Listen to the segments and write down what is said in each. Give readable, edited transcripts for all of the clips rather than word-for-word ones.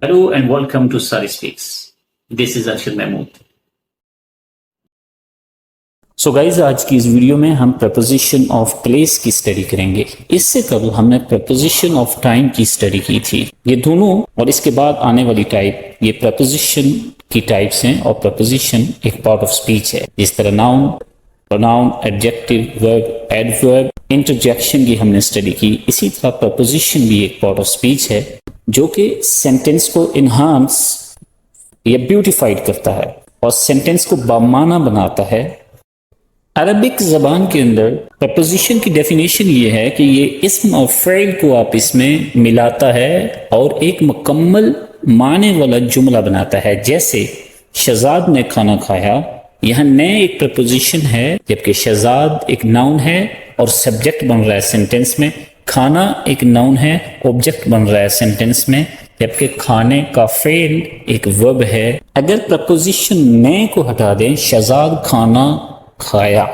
Hello and welcome to Sari Speaks. This is Arshad Mahmood. So guys आज की इस video में हम प्रपोजिशन ऑफ प्लेस की स्टडी करेंगे। इससे कबल हमने प्रपोजिशन ऑफ टाइम की स्टडी की थी। ये दोनों और इसके बाद आने वाली टाइप ये प्रपोजिशन की टाइप्स हैं और प्रपोजिशन एक पार्ट ऑफ स्पीच है। जिस तरह noun, pronoun, adjective, verb, adverb, interjection की हमने स्टडी की, इसी तरह प्रपोजिशन भी एक पार्ट ऑफ स्पीच है जो कि सेंटेंस को इन्हांस या ब्यूटिफाइड करता है और सेंटेंस को बामाना बनाता है। अरबिक ज़बान के अंदर प्रपोजिशन की डेफिनेशन ये है कि ये इस्म और फ़ेल को आपस में मिलाता है और एक मुकम्मल माने वाला जुमला बनाता है। जैसे शहजाद ने खाना खाया, यहाँ ने एक प्रपोजिशन है जबकि शहजाद एक नाउन है और सब्जेक्ट बन रहा है सेंटेंस में। खाना एक नाउन है, ऑब्जेक्ट बन रहा है सेंटेंस में, जबकि खाने का फेल एक वर्ब है। अगर प्रपोजिशन ने को हटा दें, शहजाद खाना खाया,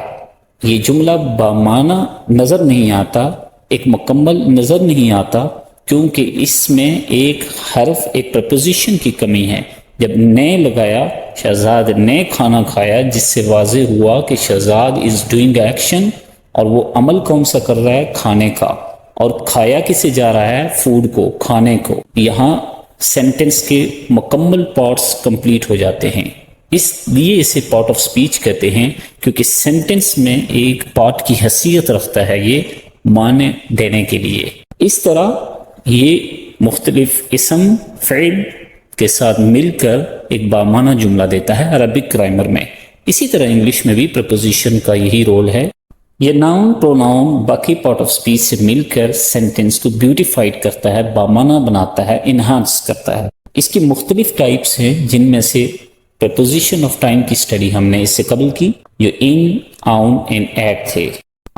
ये जुमला बामाना नजर नहीं आता, एक मुकम्मल नजर नहीं आता, क्योंकि इसमें एक हर्फ, एक प्रपोजिशन की कमी है। जब ने लगाया, शहजाद ने खाना खाया, जिससे वाज़े हुआ कि शहजाद इज डूइंग एक्शन और वो अमल कौन सा कर रहा है, खाने का, और खाया किसे जा रहा है, फूड को, खाने को। यहाँ सेंटेंस के मुकम्मल पार्ट्स कंप्लीट हो जाते हैं। इसलिए इसे पार्ट ऑफ स्पीच कहते हैं, क्योंकि सेंटेंस में एक पार्ट की हैसियत रखता है ये माने देने के लिए। इस तरह ये मुख्तलिफ इस्म फ़ेल के साथ मिलकर एक बामाना जुमला देता है अरबिक ग्रामर में। इसी तरह इंग्लिश में भी प्रपोजिशन का यही रोल है। ये नाउन, प्रोनाउन बाकी पार्ट ऑफ स्पीच से मिलकर सेंटेंस को ब्यूटिफाइड करता है, बामाना बनाता है, इन्हांस करता है। इसकी मुख्तलिफ टाइप्स हैं, जिनमें से प्रपोजिशन ऑफ टाइम की स्टडी हमने इससे कबल की, जो इन, आउन एंड एट थे।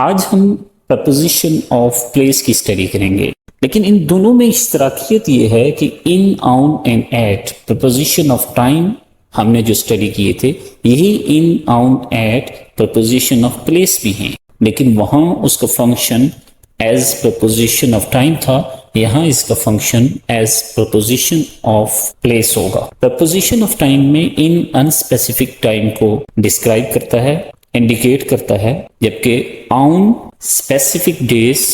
आज हम प्रपोजिशन ऑफ प्लेस की स्टडी करेंगे, लेकिन इन दोनों में इश्तराकियत ये है कि in, on and at preposition of time हमने जो स्टडी किए थे, यही इन, आउन, एट प्रपोजिशन ऑफ प्लेस भी हैं, लेकिन वहाँ उसका function as preposition of time था, यहाँ इसका function as preposition of place होगा। प्रपोजिशन ऑफ टाइम में इन अनस्पेसिफिक टाइम को डिस्क्राइब करता है, इंडिकेट करता है, जबकि आउन स्पेसिफिक डेज,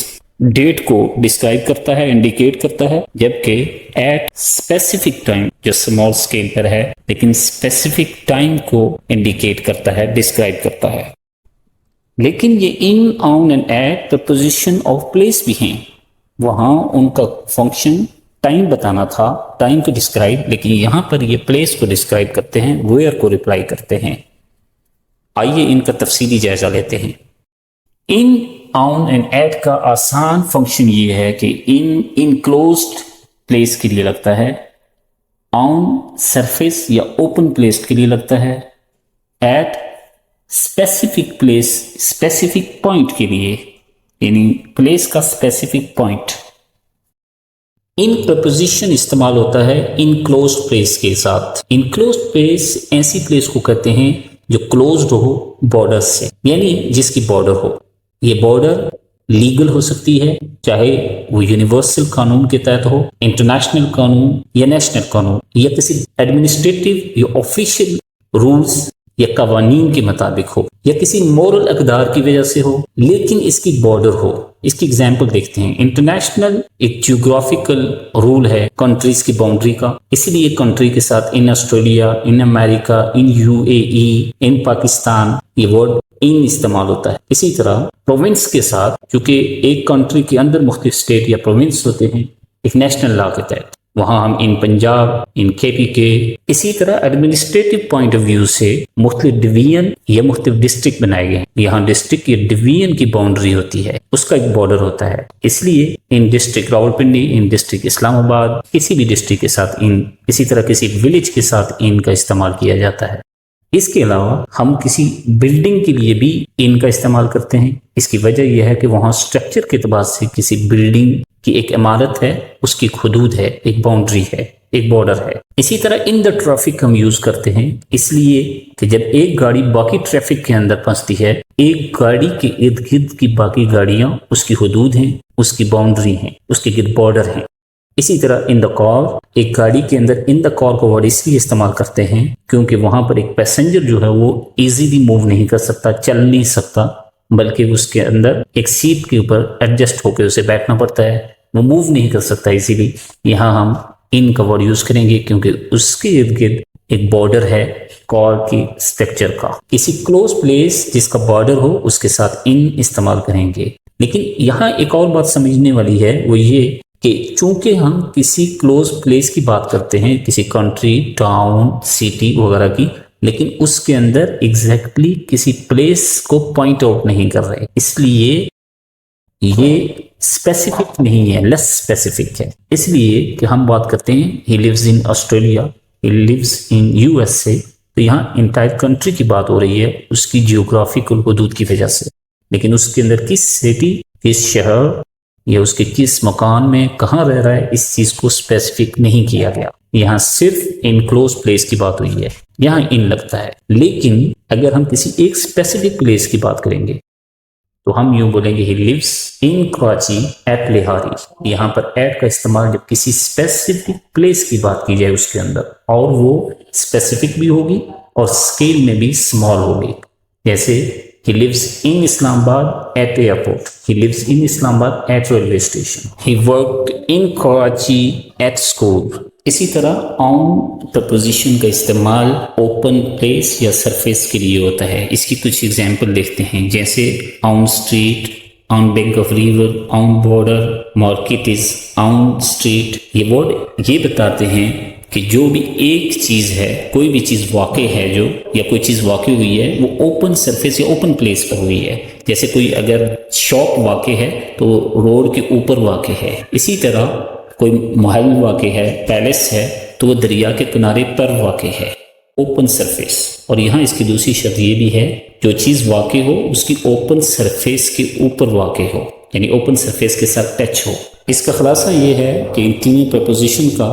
डेट को डिस्क्राइब करता है, इंडिकेट करता है, जबकि एट स्पेसिफिक टाइम जो स्मॉल स्केल पर है लेकिन स्पेसिफिक टाइम को इंडिकेट करता है, डिस्क्राइब करता है। लेकिन ये in, on and at preposition of place भी हैं। वहाँ उनका फंक्शन टाइम बताना था, टाइम को डिस्क्राइब, लेकिन यहाँ पर ये प्लेस को डिस्क्राइब करते हैं, वेयर को रिप्लाई करते हैं। आइए इनका तफसीली जायजा लेते हैं। इन, आउन एंड एट का आसान फंक्शन ये है कि इन इनक्लोज्ड प्लेस के लिए लगता है, आउन सरफेस या ओपन प्लेस के लिए लगता है, at specific place, specific point के लिए, यानी प्लेस का स्पेसिफिक पॉइंट। इन प्रपोजिशन इस्तेमाल होता है इनक्लोज्ड प्लेस के साथ। इनक्लोज्ड प्लेस ऐसी प्लेस को कहते हैं जो क्लोज्ड हो बॉर्डर से, यानी जिसकी बॉर्डर हो। ये बॉर्डर लीगल हो सकती है, चाहे वो यूनिवर्सल कानून के तहत हो, इंटरनेशनल कानून या नेशनल कानून, या किसी एडमिनिस्ट्रेटिव या ऑफिशियल रूल्स या कवानीन के मुताबिक हो, या किसी मोरल अकदार की वजह से हो, लेकिन इसकी बॉर्डर हो। इसकी एग्जाम्पल देखते हैं। इंटरनेशनल एक जियोग्राफिकल रूल है कंट्रीज की बाउंड्री का, इसीलिए कंट्री के साथ in Australia, in America, in UAE, in Pakistan, ये वर्ड इन इस्तेमाल होता है। इसी तरह प्रोविंस के साथ, क्योंकि एक कंट्री के अंदर मुख्तलिफ स्टेट या प्रोविंस होते हैं एक नेशनल लॉ के तहत, वहाँ हम इन पंजाब, इन केपीके। इसी तरह एडमिनिस्ट्रेटिव पॉइंट ऑफ व्यू से मुख्तलिफ डिवीजन या मुख्तलिफ डिस्ट्रिक्ट बनाए गए हैं। यहाँ डिस्ट्रिक्ट या डिवीजन की बाउंड्री होती है, उसका एक बॉर्डर होता है। इसलिए इन डिस्ट्रिक्ट रावलपिंडी, इन डिस्ट्रिक्ट इस्लामाबाद, किसी भी डिस्ट्रिक्ट के साथ इन, इसी तरह किसी विलेज के साथ इन का इस्तेमाल किया जाता है। इसके अलावा हम किसी बिल्डिंग के लिए भी इन का इस्तेमाल करते हैं। इसकी वजह यह है कि वहाँ स्ट्रक्चर के एतबार से किसी बिल्डिंग की एक इमारत है, उसकी एक हुदूद है, एक बाउंड्री है, एक बॉर्डर है। इसी तरह इन द ट्रैफिक हम यूज करते हैं, इसलिए कि जब एक गाड़ी बाकी ट्रैफिक के अंदर फंसती है, एक गाड़ी के इर्द गिर्द की बाकी गाड़ियां उसकी हुदूद हैं, उसकी बाउंड्री हैं, उसके गिर्द बॉर्डर हैं। इसी तरह इन द कार, एक गाड़ी के अंदर इन द कार को वर्ड इसलिए इस्तेमाल करते हैं क्योंकि वहां पर एक पैसेंजर जो है वो इजीली मूव नहीं कर सकता, चल नहीं सकता, बल्कि उसके अंदर एक सीट के ऊपर एडजस्ट होकर उसे बैठना पड़ता है, वो मूव नहीं कर सकता इजीली। यहाँ हम इन का वर्ड यूज करेंगे क्योंकि उसके इर्द गिर्द एक बॉर्डर है कार की स्ट्रक्चर का। किसी क्लोज प्लेस जिसका बॉर्डर हो उसके साथ इन इस्तेमाल करेंगे। लेकिन यहाँ एक और बात समझने वाली है, वो ये कि चूंकि हम किसी क्लोज प्लेस की बात करते हैं, किसी कंट्री, टाउन, सिटी वगैरह की, लेकिन उसके अंदर एग्जैक्टली किसी प्लेस को पॉइंट आउट नहीं कर रहे, इसलिए ये स्पेसिफिक नहीं है, लेस स्पेसिफिक है। इसलिए कि हम बात करते हैं he lives in Australia, he lives in USA, तो यहाँ इंटायर कंट्री की बात हो रही है उसकी जियोग्राफिकल हदूद की वजह से। लेकिन उसके अंदर किस सिटी, किस शहर या उसके किस मकान में कहाँ रह रहा है, इस चीज को स्पेसिफिक नहीं किया गया। यहाँ सिर्फ इन क्लोज प्लेस की बात हुई है, यहाँ इन लगता है। लेकिन अगर हम किसी एक स्पेसिफिक प्लेस की बात करेंगे तो हम यूं बोलेंगे he lives in Karachi at Lyari. यहाँ पर एट का इस्तेमाल जब किसी स्पेसिफिक प्लेस की बात की जाए उसके अंदर, और वो स्पेसिफिक भी होगी और स्केल में भी स्मॉल होगी। जैसे he lives in Islamabad at airport, he lives in Islamabad at railway station, he worked in Karachi at school। इसी तरह ऑन प्रपोजिशन का इस्तेमाल ओपन प्लेस या सरफेस के लिए होता है। इसकी कुछ एग्जांपल देखते हैं, जैसे on street, on bank of river, on border, market on street. ये वर्ड ये बताते हैं कि जो भी एक चीज़ है, कोई भी चीज़ वाक़ई है जो, या कोई चीज़ वाक़ई हुई है, वो ओपन सरफेस या ओपन प्लेस पर हुई है। जैसे कोई अगर शॉप वाक़ई है तो रोड के ऊपर वाक़ई है। इसी तरह कोई महल वाक़ई है, पैलेस है, तो वो दरिया के किनारे पर वाक़ई है, ओपन सरफेस। और यहाँ इसकी दूसरी शर्त ये भी है, जो चीज़ वाक़ई हो उसकी ओपन सरफेस के ऊपर वाक़ई हो, यानी ओपन सरफेस के साथ टच हो। इसका खुलासा ये है कि इन तीनों प्रपोजिशन का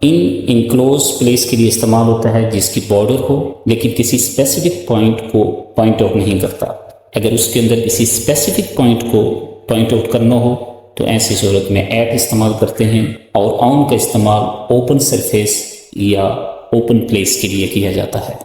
इन इनक्लोज प्लेस के लिए इस्तेमाल होता है जिसकी बॉर्डर हो, लेकिन किसी स्पेसिफिक पॉइंट को पॉइंट आउट नहीं करता। अगर उसके अंदर किसी स्पेसिफिक पॉइंट को पॉइंट आउट करना हो तो ऐसी सूरत में एट इस्तेमाल करते हैं, और ऑन का इस्तेमाल ओपन सरफेस या ओपन प्लेस के लिए किया जाता है।